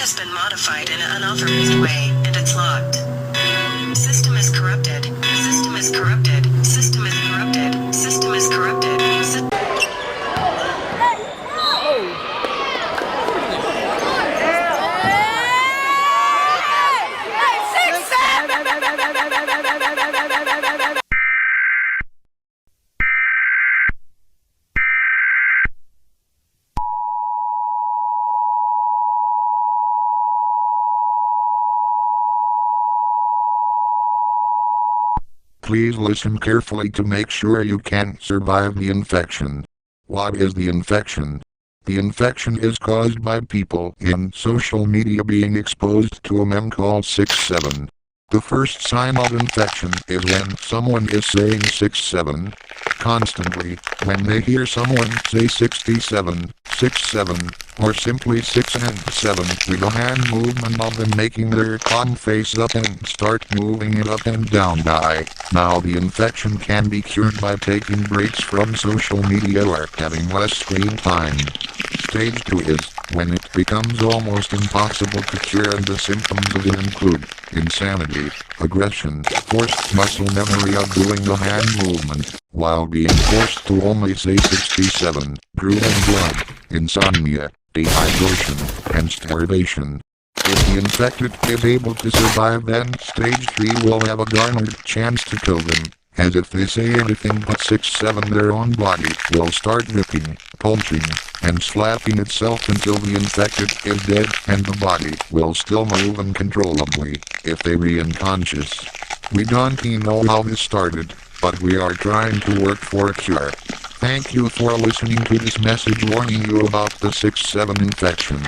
has been modified in an unauthorized way, and it's locked. System is corrupted. System is corrupted. System is corrupted. System is corrupted. Please listen carefully to make sure you can survive the infection. What is the infection? The infection is caused by people in social media being exposed to a meme called 6-7. The first sign of infection is when someone is saying 6-7 constantly. When they hear someone say 67, 6-7, or simply 6 and 7 with a hand movement of them making their palm face up and start moving it up and down by. Now the infection can be cured by taking breaks from social media or having less screen time. Stage 2 is when it becomes almost impossible to cure, and the symptoms of it include insanity, aggression, forced muscle memory of doing the hand movement, while being forced to only say 67, drooling blood, insomnia, dehydration, and starvation. If the infected is able to survive, then stage 3 will have a garnered chance to kill them, as if they say anything but 6-7 their own body will start ripping, punching, and slapping itself until the infected is dead, and the body will still move uncontrollably if they re-unconscious. We don't know how this started, but we are trying to work for a cure. Thank you for listening to this message warning you about the 6-7 infection.